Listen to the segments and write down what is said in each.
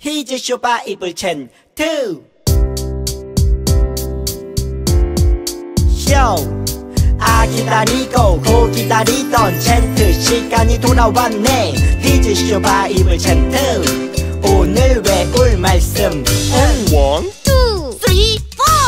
히즈 쇼바 이불 챈트 쇼 기다리고 고 기다리던 챈트 시간이 돌아왔네. 히즈 쇼바 이불 챈트 오늘 외울 말씀은 1, 2, 3, 4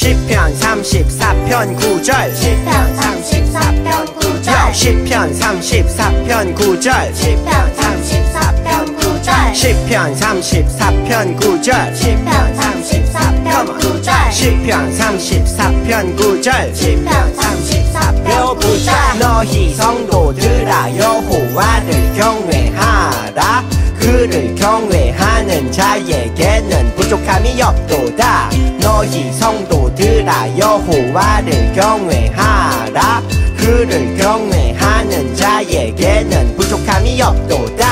10편 34편 9절 10편 34편 9절 10편 34편 9절 10편 34편 9절 10편 34편 9절 10편 34편 9절 10편 34편 9절 10편 34편 9절 너희 성도들아 여호와를 경외하라. 그를 경외하는 자에게는 부족함이 없도다. 너희 성도들아 여호와를 경외하라. 그를 경외하는 자에게는 부족함이 없도다.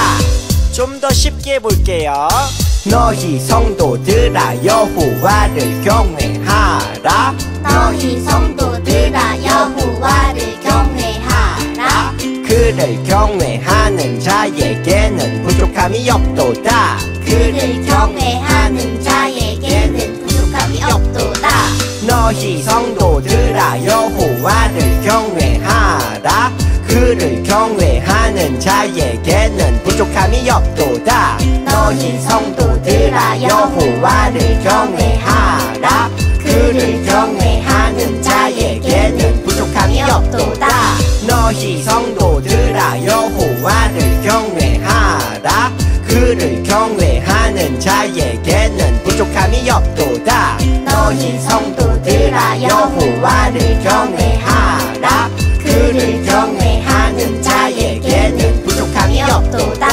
좀 더 쉽게 볼게요. 너희 성도들아 여호와를 경외하라. 너희 성도들아 여호와를 경외하라. 그를 경외하는 자에게는 부족함이 없도다. 그를 경외하는 자에게는 부족함이 없도다. 너희 성도들아 여호와를 경외하라. 그를 경외하는 자에게는 부족함이 없도다. 너희 성도들아 여호와를 경외하라. 그를 경외하는 자에게는 부족함이 없도다. 너희 성도들아 여호와를 경외하라. 그를 경외하는 자에게는 부족함이 없도다. 너희 성도들아 여호와를 경외하라. 그를 경외하는 자에게는 부족함이 없도다.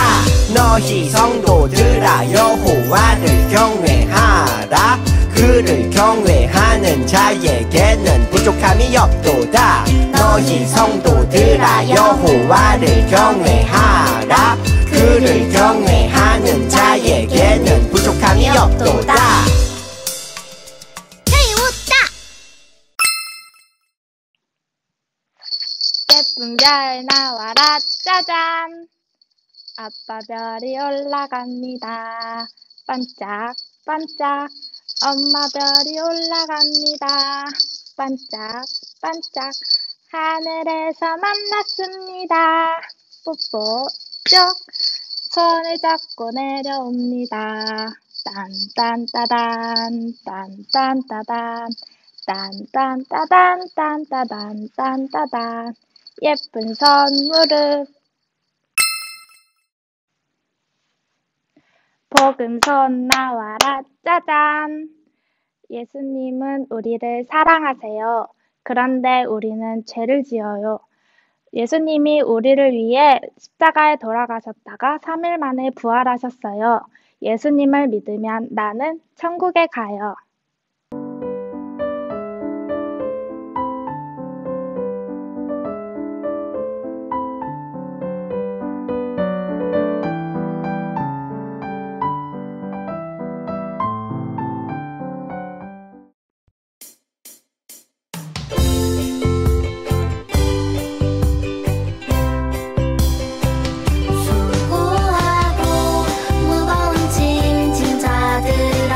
너희 성도들아 여호와를 경외하라. 그를 경외하는 자에게는 부족함이 없도다. 너희 성도들아 여호와를 경외하라. 그를 경외하는 자에게는 부족함이 없도다. 예쁜 별 나와라 짜잔. 아빠 별이 올라갑니다. 반짝 반짝. 엄마 별이 올라갑니다. 반짝 반짝. 하늘에서 만났습니다. 뽀뽀 쪽. 손을 잡고 내려옵니다. 딴딴따단 딴딴따단 딴딴따단 딴따단 딴따단. 예쁜 선물을 복음손 나와라 짜잔. 예수님은 우리를 사랑하세요. 그런데 우리는 죄를 지어요. 예수님이 우리를 위해 십자가에 돌아가셨다가 3일 만에 부활하셨어요. 예수님을 믿으면 나는 천국에 가요. 수고하고 무거운 짐 자들아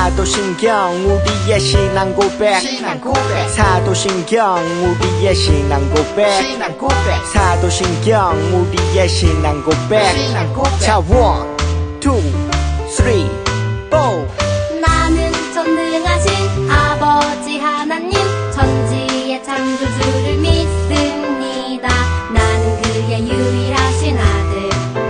사도신경 우리의 신앙 고백 사도신경 우리의 신앙 고백 사도신경 우리의 신앙 고백 자 1, 2, 3, 4 나는 전능하신 아버지 하나님 천지의 창조주를 믿습니다. 나는 그의 유일하신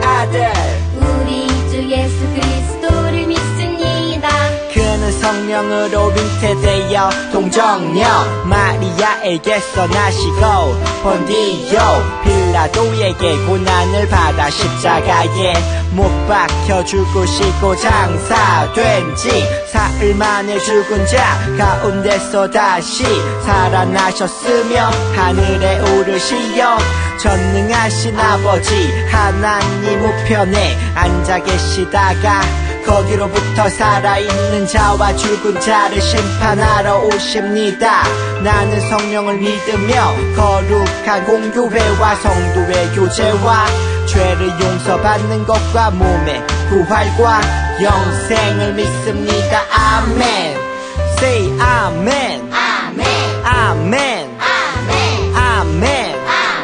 아들 우리 주 예수 그리스도를 믿습니다. 그는 성령으로 잉태되어 동정녀 마리아에게서 나시고 본디오 빌라도에게 고난을 받아 십자가에 못 박혀 죽으시고 장사된 지 사흘 만에 죽은 자 가운데서 다시 살아나셨으며 하늘에 오르시어 전능하신 아버지 하나님 우편에 앉아 계시다가 거기로부터 살아있는 자와 죽은 자를 심판하러 오십니다. 나는 성령을 믿으며 거룩한 공교회와 성도의 교제와 죄를 용서받는 것과 몸의 부활과 영생을 믿습니다. 아멘. Say 아멘. 아멘 아멘. 아멘 아멘.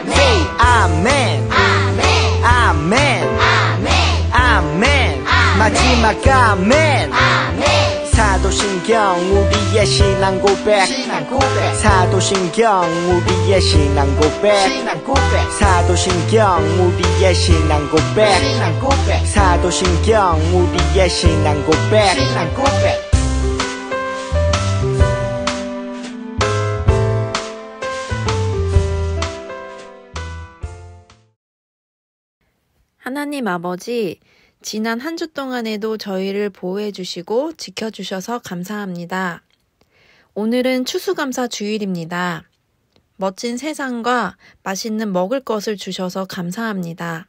Say 아멘. 아멘 아멘. 아멘 아멘. 마지막 아멘. 아멘 사도신경 우리의 신앙 고백 사도신경 우리의 신앙 고백 사도신경 우리의 신앙 고백 사도신경 우리의 신앙 고백 하나님 아버지, 지난 한 주 동안에도 저희를 보호해 주시고 지켜주셔서 감사합니다. 오늘은 추수감사 주일입니다. 멋진 세상과 맛있는 먹을 것을 주셔서 감사합니다.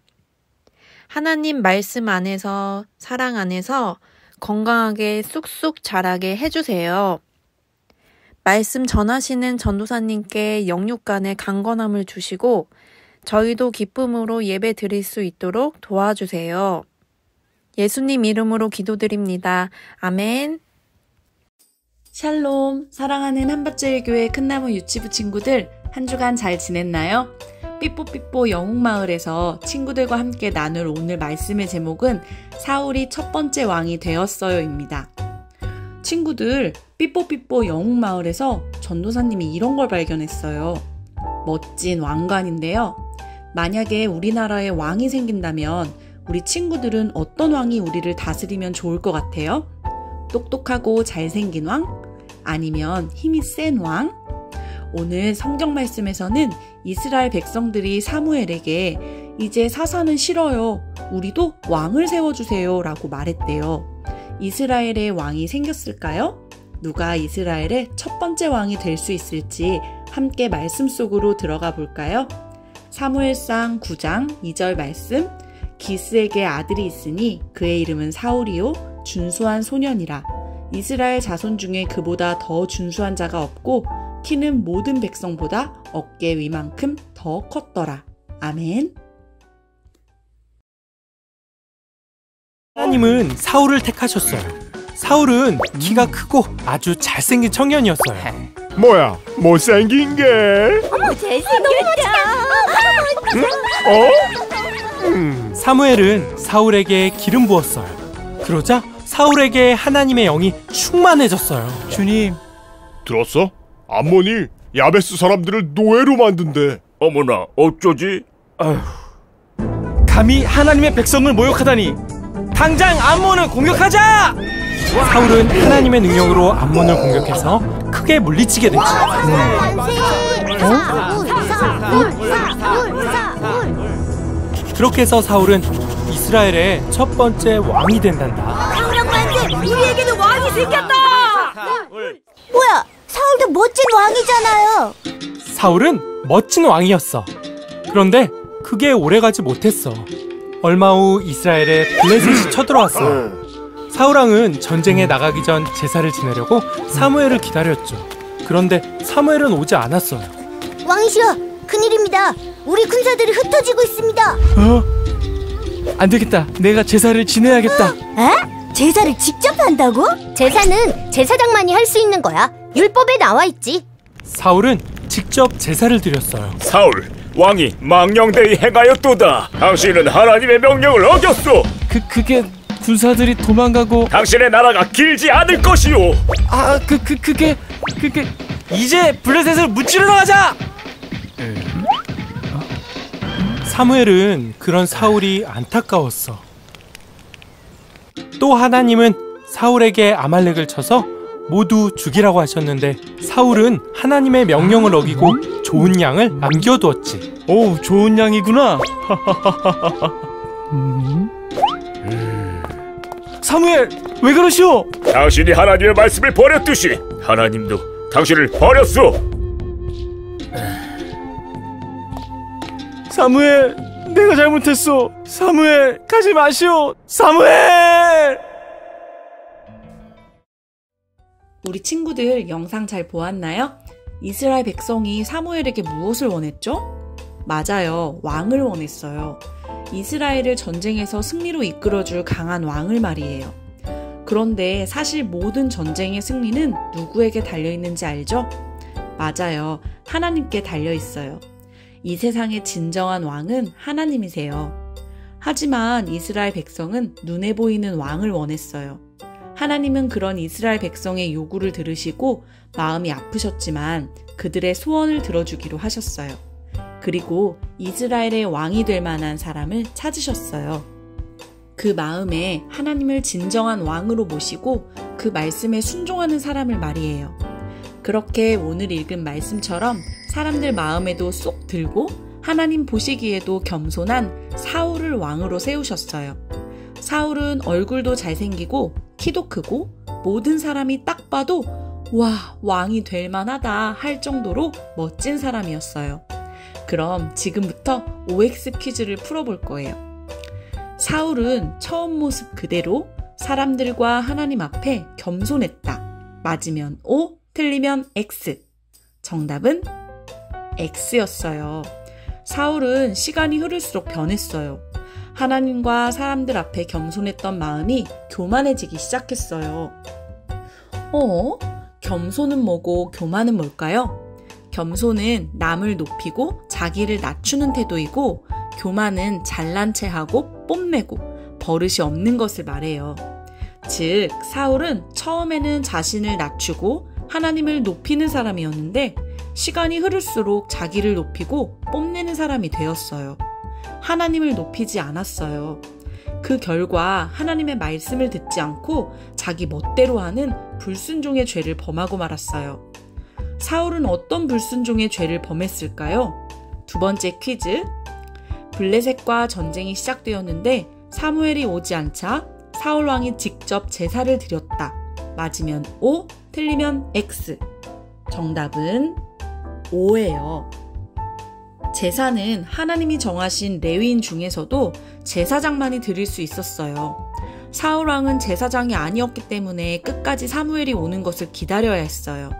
하나님 말씀 안에서, 사랑 안에서 건강하게 쑥쑥 자라게 해주세요. 말씀 전하시는 전도사님께 영육간의 강건함을 주시고 저희도 기쁨으로 예배 드릴 수 있도록 도와주세요. 예수님 이름으로 기도드립니다. 아멘. 샬롬, 사랑하는 한밭제일교회 큰나무 유치부 친구들, 한 주간 잘 지냈나요? 삐뽀삐뽀 영웅마을에서 친구들과 함께 나눌 오늘 말씀의 제목은 사울이 첫 번째 왕이 되었어요입니다. 친구들, 삐뽀삐뽀 영웅마을에서 전도사님이 이런 걸 발견했어요. 멋진 왕관인데요. 만약에 우리나라에 왕이 생긴다면 우리 친구들은 어떤 왕이 우리를 다스리면 좋을 것 같아요? 똑똑하고 잘생긴 왕? 아니면 힘이 센 왕? 오늘 성경 말씀에서는 이스라엘 백성들이 사무엘에게 이제 사사는 싫어요. 우리도 왕을 세워주세요 라고 말했대요. 이스라엘의 왕이 생겼을까요? 누가 이스라엘의 첫 번째 왕이 될 수 있을지 함께 말씀 속으로 들어가 볼까요? 사무엘상 9장 2절 말씀, 기스에게 아들이 있으니 그의 이름은 사울이요 준수한 소년이라. 이스라엘 자손 중에 그보다 더 준수한 자가 없고 키는 모든 백성보다 어깨 위만큼 더 컸더라. 아멘. 하나님은 사울을 택하셨어요. 사울은 키가 크고 아주 잘생긴 청년이었어요. 뭐야, 못생긴 게? 어머 잘생겼다. 사무엘은 사울에게 기름 부었어요. 그러자 사울에게 하나님의 영이 충만해졌어요. 주님, 들었어? 암몬이 야베스 사람들을 노예로 만든대. 어머나, 어쩌지? 아휴. 감히 하나님의 백성을 모욕하다니! 당장 암몬을 공격하자! 사울은 하나님의 능력으로 암몬을 공격해서 크게 물리치게 됐죠. 그렇게 해서 사울은 이스라엘의 첫 번째 왕이 된단다. 강력만세, 우리에게도 왕이 생겼다. 뭐야, 사울도 멋진 왕이잖아요. 사울은 멋진 왕이었어. 그런데 그게 오래가지 못했어. 얼마 후 이스라엘에 블레셋이 쳐들어왔어요. 사울왕은 전쟁에 나가기 전 제사를 지내려고 사무엘을 기다렸죠. 그런데 사무엘은 오지 않았어요. 왕이시여, 큰일입니다. 우리 군사들이 흩어지고 있습니다. 안 되겠다. 내가 제사를 지내야겠다. 에? 제사를 직접 한다고? 제사는 제사장만이 할 수 있는 거야. 율법에 나와 있지. 사울은 직접 제사를 드렸어요. 사울, 왕이 망령되이 행하였도다. 당신은 하나님의 명령을 어겼소. 그게 군사들이 도망가고 당신의 나라가 길지 않을 것이오. 그게 이제 블레셋을 무찌르러 가자. 사무엘은 그런 사울이 안타까웠어. 또 하나님은 사울에게 아말렉을 쳐서 모두 죽이라고 하셨는데 사울은 하나님의 명령을 어기고 좋은 양을 남겨두었지. 오, 좋은 양이구나. 사무엘, 왜 그러시오? 당신이 하나님의 말씀을 버렸듯이 하나님도 당신을 버렸소. 사무엘, 내가 잘못했소. 사무엘, 가지 마시오. 사무엘! 우리 친구들 영상 잘 보았나요? 이스라엘 백성이 사무엘에게 무엇을 원했죠? 맞아요. 왕을 원했어요. 이스라엘을 전쟁에서 승리로 이끌어줄 강한 왕을 말이에요. 그런데 사실 모든 전쟁의 승리는 누구에게 달려있는지 알죠? 맞아요. 하나님께 달려있어요. 이 세상의 진정한 왕은 하나님이세요. 하지만 이스라엘 백성은 눈에 보이는 왕을 원했어요. 하나님은 그런 이스라엘 백성의 요구를 들으시고 마음이 아프셨지만 그들의 소원을 들어주기로 하셨어요. 그리고 이스라엘의 왕이 될 만한 사람을 찾으셨어요. 그 마음에 하나님을 진정한 왕으로 모시고 그 말씀에 순종하는 사람을 말이에요. 그렇게 오늘 읽은 말씀처럼 사람들 마음에도 쏙 들고 하나님 보시기에도 겸손한 사울을 왕으로 세우셨어요. 사울은 얼굴도 잘생기고 키도 크고 모든 사람이 딱 봐도 와, 왕이 될 만하다 할 정도로 멋진 사람이었어요. 그럼 지금부터 OX 퀴즈를 풀어볼 거예요. 사울은 처음 모습 그대로 사람들과 하나님 앞에 겸손했다. 맞으면 O, 틀리면 X. 정답은 X였어요. 사울은 시간이 흐를수록 변했어요. 하나님과 사람들 앞에 겸손했던 마음이 교만해지기 시작했어요. 겸손은 뭐고 교만은 뭘까요? 겸손은 남을 높이고 자기를 낮추는 태도이고 교만은 잘난 체하고 뽐내고 버릇이 없는 것을 말해요. 즉, 사울은 처음에는 자신을 낮추고 하나님을 높이는 사람이었는데 시간이 흐를수록 자기를 높이고 뽐내는 사람이 되었어요. 하나님을 높이지 않았어요. 그 결과 하나님의 말씀을 듣지 않고 자기 멋대로 하는 불순종의 죄를 범하고 말았어요. 사울은 어떤 불순종의 죄를 범했을까요? 두 번째 퀴즈. 블레셋과 전쟁이 시작되었는데 사무엘이 오지 않자 사울 왕이 직접 제사를 드렸다. 맞으면 O, 틀리면 X. 정답은 O예요. 제사는 하나님이 정하신 레위인 중에서도 제사장만이 드릴 수 있었어요. 사울 왕은 제사장이 아니었기 때문에 끝까지 사무엘이 오는 것을 기다려야 했어요.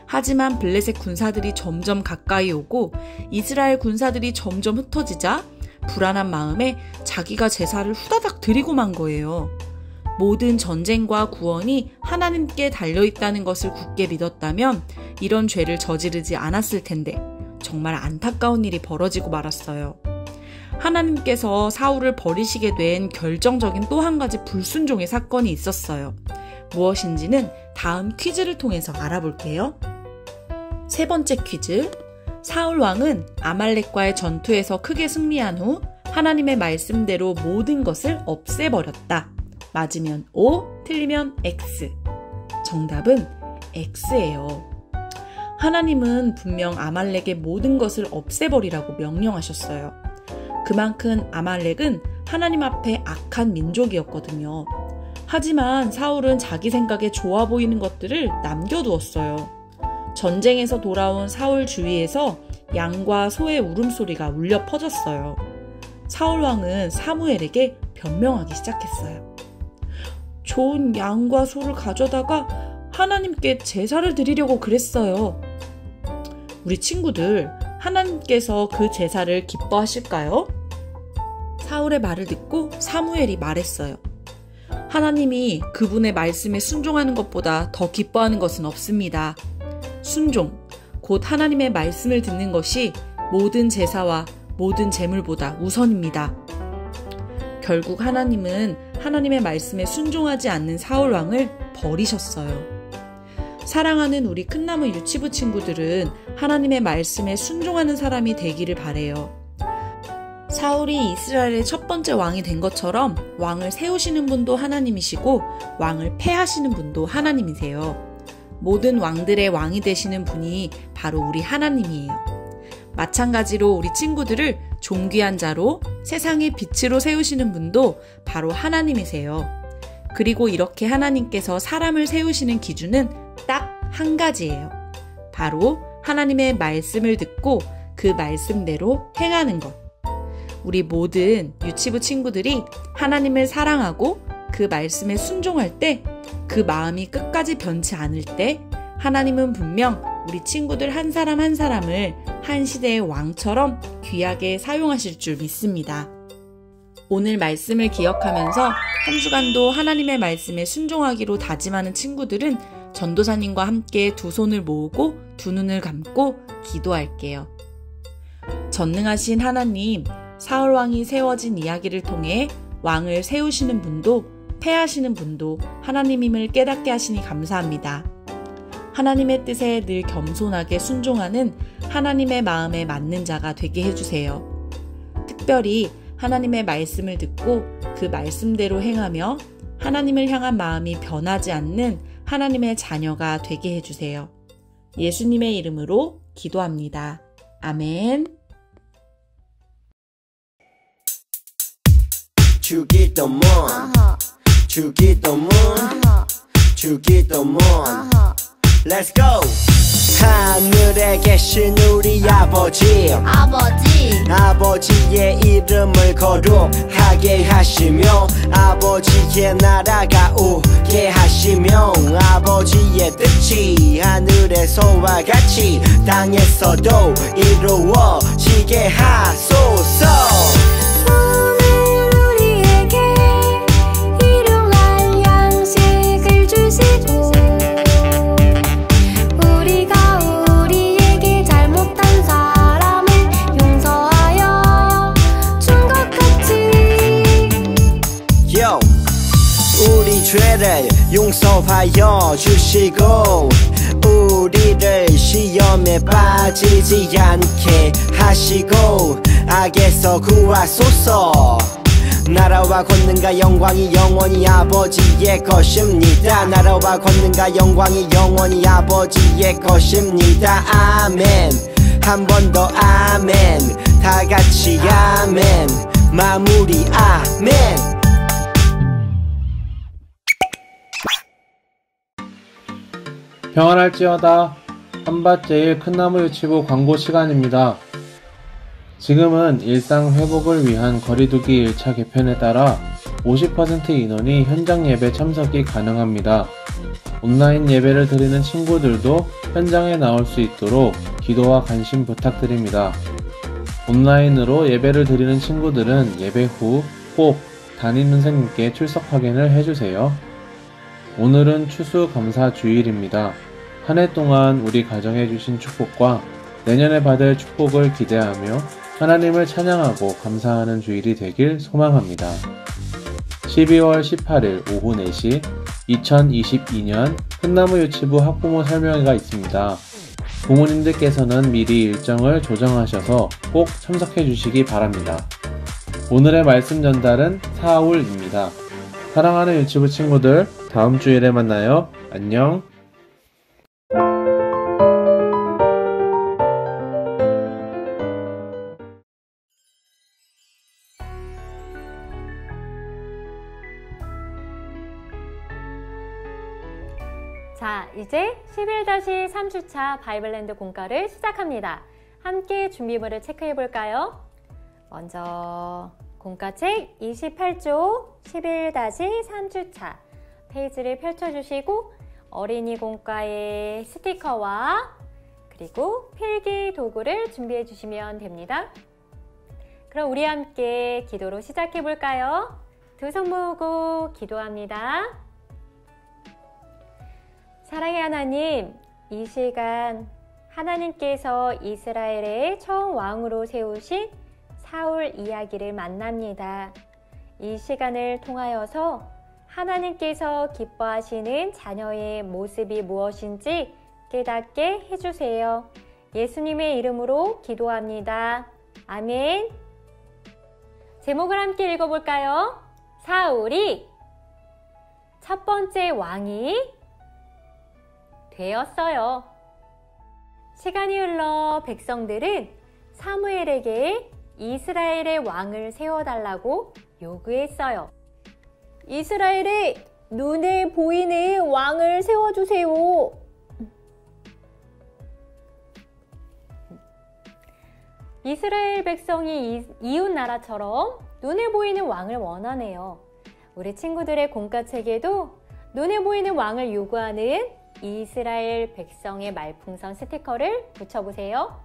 하지만 블레셋 군사들이 점점 가까이 오고 이스라엘 군사들이 점점 흩어지자 불안한 마음에 자기가 제사를 후다닥 드리고 만 거예요. 모든 전쟁과 구원이 하나님께 달려있다는 것을 굳게 믿었다면 이런 죄를 저지르지 않았을 텐데 정말 안타까운 일이 벌어지고 말았어요. 하나님께서 사울을 버리시게 된 결정적인 또 한 가지 불순종의 사건이 있었어요. 무엇인지는 다음 퀴즈를 통해서 알아볼게요. 세 번째 퀴즈. 사울 왕은 아말렉과의 전투에서 크게 승리한 후 하나님의 말씀대로 모든 것을 없애버렸다. 맞으면 O, 틀리면 X. 정답은 X예요. 하나님은 분명 아말렉의 모든 것을 없애버리라고 명령하셨어요. 그만큼 아말렉은 하나님 앞에 악한 민족이었거든요. 하지만 사울은 자기 생각에 좋아 보이는 것들을 남겨두었어요. 전쟁에서 돌아온 사울 주위에서 양과 소의 울음소리가 울려 퍼졌어요. 사울 왕은 사무엘에게 변명하기 시작했어요. 좋은 양과 소를 가져다가 하나님께 제사를 드리려고 그랬어요. 우리 친구들, 하나님께서 그 제사를 기뻐하실까요? 사울의 말을 듣고 사무엘이 말했어요. 하나님이 그분의 말씀에 순종하는 것보다 더 기뻐하는 것은 없습니다. 순종, 곧 하나님의 말씀을 듣는 것이 모든 제사와 모든 제물보다 우선입니다. 결국 하나님은 하나님의 말씀에 순종하지 않는 사울 왕을 버리셨어요. 사랑하는 우리 큰나무 유치부 친구들은 하나님의 말씀에 순종하는 사람이 되기를 바래요. 사울이 이스라엘의 첫 번째 왕이 된 것처럼 왕을 세우시는 분도 하나님이시고 왕을 패하시는 분도 하나님이세요. 모든 왕들의 왕이 되시는 분이 바로 우리 하나님이에요. 마찬가지로 우리 친구들을 존귀한 자로 세상의 빛으로 세우시는 분도 바로 하나님이세요. 그리고 이렇게 하나님께서 사람을 세우시는 기준은 딱 한 가지예요. 바로 하나님의 말씀을 듣고 그 말씀대로 행하는 것. 우리 모든 유치부 친구들이 하나님을 사랑하고 그 말씀에 순종할 때, 그 마음이 끝까지 변치 않을 때 하나님은 분명 우리 친구들 한 사람 한 사람을 한 시대의 왕처럼 귀하게 사용하실 줄 믿습니다. 오늘 말씀을 기억하면서 한 주간도 하나님의 말씀에 순종하기로 다짐하는 친구들은 전도사님과 함께 두 손을 모으고 두 눈을 감고 기도할게요. 전능하신 하나님, 사울왕이 세워진 이야기를 통해 왕을 세우시는 분도 패하시는 분도 하나님임을 깨닫게 하시니 감사합니다. 하나님의 뜻에 늘 겸손하게 순종하는 하나님의 마음에 맞는 자가 되게 해주세요. 특별히 하나님의 말씀을 듣고 그 말씀대로 행하며 하나님을 향한 마음이 변하지 않는 하나님의 자녀가 되게 해주세요. 예수님의 이름으로 기도합니다. 아멘. 주기도문 주기도문 주기도문 Let's go! 하늘에 계신 우리 아버지의 이름을 거룩하게 하시며 아버지의 나라가 오게 하시며 아버지의 뜻이 하늘에서와 같이 땅에서도 이루어지게 하소서. 죄를 용서하여 주시고 우리를 시험에 빠지지 않게 하시고 악에서 구하소서. 나라와 권능과 영광이 영원히 아버지의 것입니다. 나라와 권능과 영광이 영원히 아버지의 것입니다. 아멘. 한 번 더 아멘. 다 같이 아멘. 마무리 아멘. 평안할지어다. 한밭제일 큰나무 유치부 광고 시간입니다. 지금은 일상 회복을 위한 거리두기 1차 개편에 따라 50% 인원이 현장 예배 참석이 가능합니다. 온라인 예배를 드리는 친구들도 현장에 나올 수 있도록 기도와 관심 부탁드립니다. 온라인으로 예배를 드리는 친구들은 예배 후 꼭 담임 선생님께 출석 확인을 해주세요. 오늘은 추수감사 주일입니다. 한 해 동안 우리 가정에 주신 축복과 내년에 받을 축복을 기대하며 하나님을 찬양하고 감사하는 주일이 되길 소망합니다. 12월 18일 오후 4시 2022년 큰나무 유치부 학부모 설명회가 있습니다. 부모님들께서는 미리 일정을 조정하셔서 꼭 참석해 주시기 바랍니다. 오늘의 말씀 전달은 사울입니다. 사랑하는 유치부 친구들, 다음 주일에 만나요. 안녕. 자, 이제 11-3주차 바이블랜드 공과를 시작합니다. 함께 준비물을 체크해 볼까요? 먼저 공과책 28쪽 11-3주차 페이지를 펼쳐주시고 어린이 공과의 스티커와 그리고 필기 도구를 준비해 주시면 됩니다. 그럼 우리 함께 기도로 시작해 볼까요? 두 손 모으고 기도합니다. 사랑의 하나님, 이 시간 하나님께서 이스라엘의 처음 왕으로 세우신 사울 이야기를 만납니다. 이 시간을 통하여서 하나님께서 기뻐하시는 자녀의 모습이 무엇인지 깨닫게 해주세요. 예수님의 이름으로 기도합니다. 아멘. 제목을 함께 읽어볼까요? 사울이 첫 번째 왕이 되었어요. 시간이 흘러 백성들은 사무엘에게 이스라엘의 왕을 세워달라고 요구했어요. 이스라엘에 눈에 보이는 왕을 세워주세요. 이스라엘 백성이 이웃 나라처럼 눈에 보이는 왕을 원하네요. 우리 친구들의 공과책에도 눈에 보이는 왕을 요구하는 이스라엘 백성의 말풍선 스티커를 붙여보세요.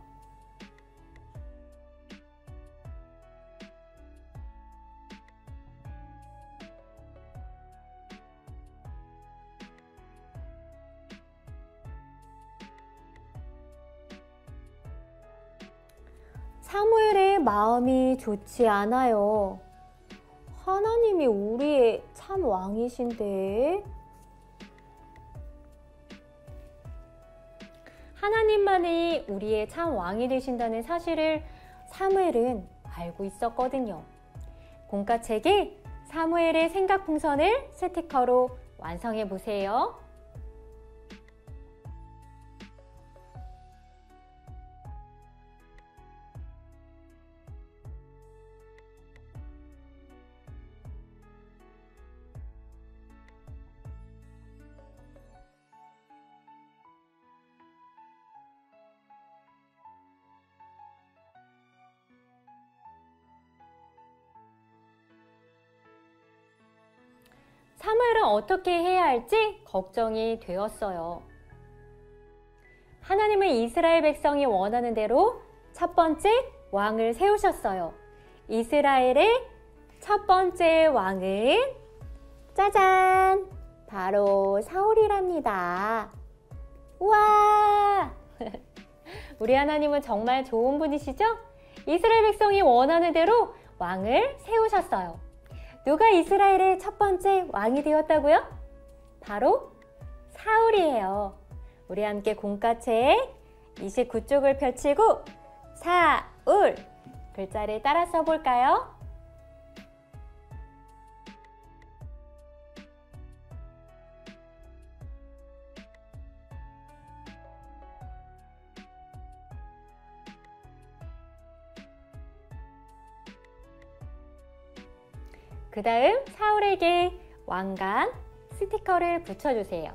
사무엘의 마음이 좋지 않아요. 하나님이 우리의 참 왕이신데 하나님만이 우리의 참 왕이 되신다는 사실을 사무엘은 알고 있었거든요. 공과책에 사무엘의 생각풍선을 스티커로 완성해 보세요. 사무엘은 어떻게 해야 할지 걱정이 되었어요. 하나님은 이스라엘 백성이 원하는 대로 첫 번째 왕을 세우셨어요. 이스라엘의 첫 번째 왕은 짜잔! 바로 사울이랍니다. 우와! 우리 하나님은 정말 좋은 분이시죠? 이스라엘 백성이 원하는 대로 왕을 세우셨어요. 누가 이스라엘의 첫 번째 왕이 되었다고요? 바로 사울이에요. 우리 함께 공과책 29쪽을 펼치고 사울 글자를 따라 써볼까요? 그 다음 사울에게 왕관 스티커를 붙여주세요.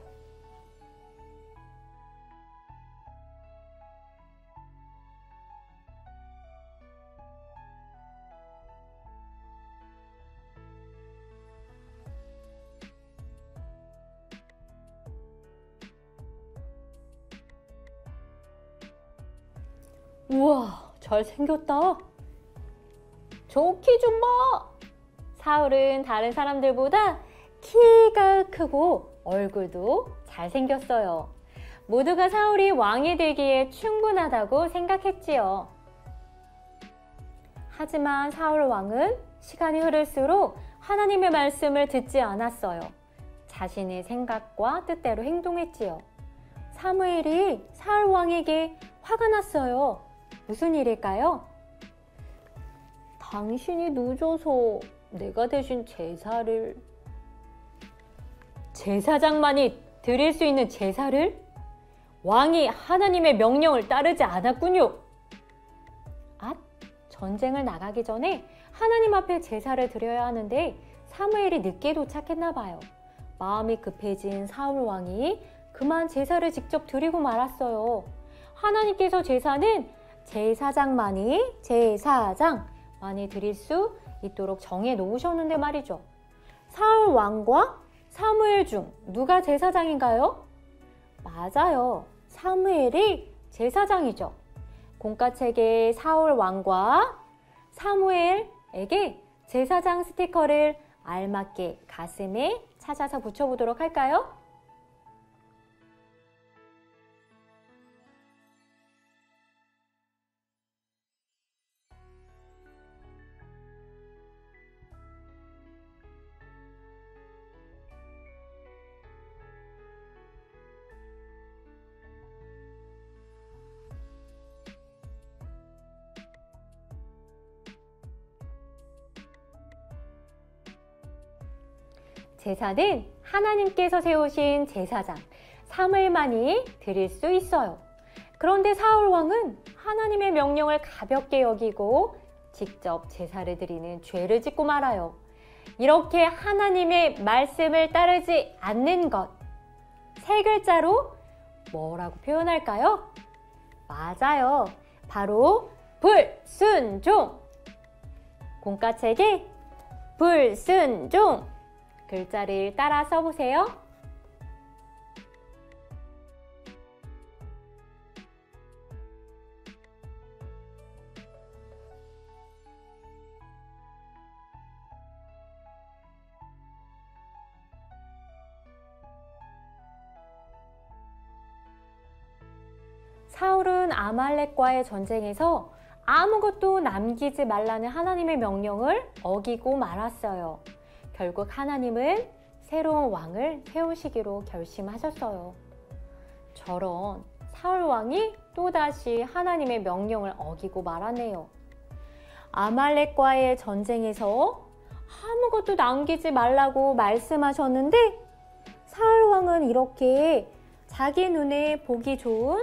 우와, 잘생겼다. 저 키 좀 봐. 사울은 다른 사람들보다 키가 크고 얼굴도 잘생겼어요. 모두가 사울이 왕이 되기에 충분하다고 생각했지요. 하지만 사울 왕은 시간이 흐를수록 하나님의 말씀을 듣지 않았어요. 자신의 생각과 뜻대로 행동했지요. 사무엘이 사울 왕에게 화가 났어요. 무슨 일일까요? 당신이 늦어서 내가 대신 제사장만이 드릴 수 있는 제사를 왕이 하나님의 명령을 따르지 않았군요. 전쟁을 나가기 전에 하나님 앞에 제사를 드려야 하는데 사무엘이 늦게 도착했나 봐요. 마음이 급해진 사울 왕이 그만 제사를 직접 드리고 말았어요. 하나님께서 제사는 제사장만이 드릴 수 있도록 정해 놓으셨는데 말이죠. 사울 왕과 사무엘 중 누가 제사장인가요? 맞아요. 사무엘이 제사장이죠. 공과책에 사울 왕과 사무엘에게 제사장 스티커를 알맞게 가슴에 찾아서 붙여보도록 할까요? 제사는 하나님께서 세우신 제사장 사무엘만이 드릴 수 있어요. 그런데 사울 왕은 하나님의 명령을 가볍게 여기고 직접 제사를 드리는 죄를 짓고 말아요. 이렇게 하나님의 말씀을 따르지 않는 것, 세 글자로 뭐라고 표현할까요? 맞아요. 바로 불순종. 공과책에 불순종 글자를 따라 써보세요. 사울은 아말렉과의 전쟁에서 아무것도 남기지 말라는 하나님의 명령을 어기고 말았어요. 결국 하나님은 새로운 왕을 세우시기로 결심하셨어요. 저런 사울 왕이 또다시 하나님의 명령을 어기고 말았네요. 아말렉과의 전쟁에서 아무것도 남기지 말라고 말씀하셨는데 사울 왕은 이렇게 자기 눈에 보기 좋은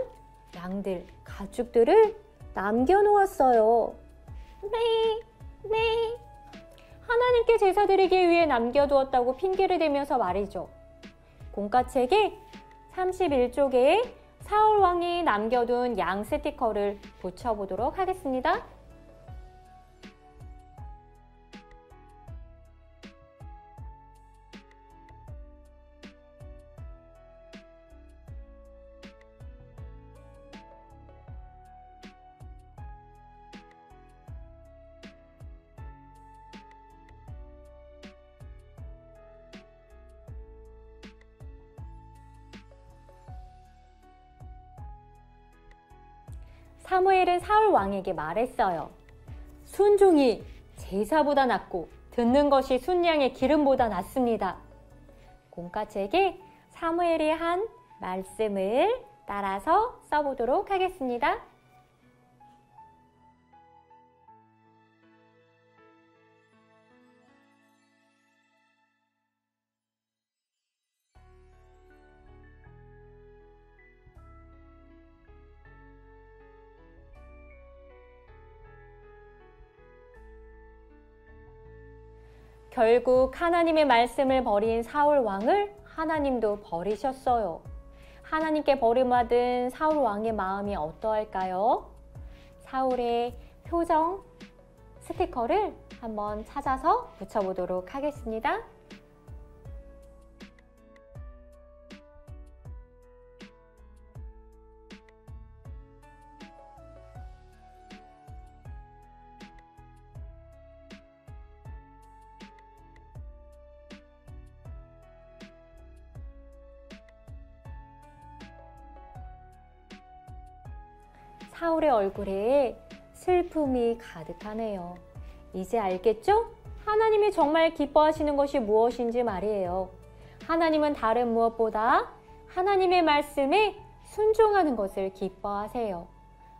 양들, 가축들을 남겨놓았어요. 네. 하나님께 제사 드리기 위해 남겨두었다고 핑계를 대면서 말이죠. 공과책에 31쪽에 사울 왕이 남겨둔 양 스티커를 붙여보도록 하겠습니다. 사무엘은 사울 왕에게 말했어요. 순종이 제사보다 낫고 듣는 것이 순양의 기름보다 낫습니다. 공과책에 사무엘이 한 말씀을 따라서 써보도록 하겠습니다. 결국 하나님의 말씀을 버린 사울 왕을 하나님도 버리셨어요. 하나님께 버림받은 사울 왕의 마음이 어떠할까요? 사울의 표정 스티커를 한번 찾아서 붙여보도록 하겠습니다. 사울의 얼굴에 슬픔이 가득하네요. 이제 알겠죠? 하나님이 정말 기뻐하시는 것이 무엇인지 말이에요. 하나님은 다른 무엇보다 하나님의 말씀에 순종하는 것을 기뻐하세요.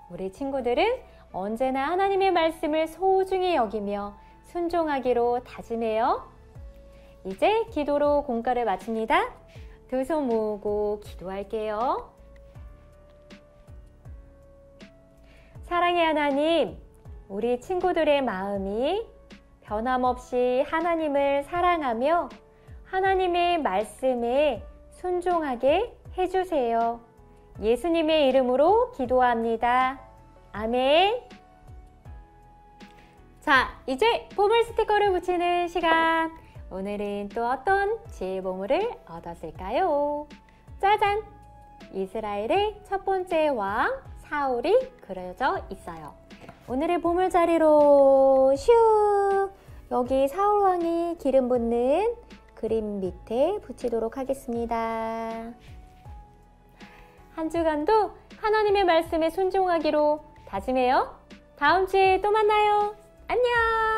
우리 친구들은 언제나 하나님의 말씀을 소중히 여기며 순종하기로 다짐해요. 이제 기도로 공과를 마칩니다. 두 손 모으고 기도할게요. 사랑의 하나님, 우리 친구들의 마음이 변함없이 하나님을 사랑하며 하나님의 말씀에 순종하게 해주세요. 예수님의 이름으로 기도합니다. 아멘. 자, 이제 보물 스티커를 붙이는 시간. 오늘은 또 어떤 지혜의 보물을 얻었을까요? 짜잔! 이스라엘의 첫 번째 왕 사울이 그려져 있어요. 오늘의 보물자리로 슉! 여기 사울 왕이 기름 붓는 그림 밑에 붙이도록 하겠습니다. 한 주간도 하나님의 말씀에 순종하기로 다짐해요. 다음 주에 또 만나요. 안녕!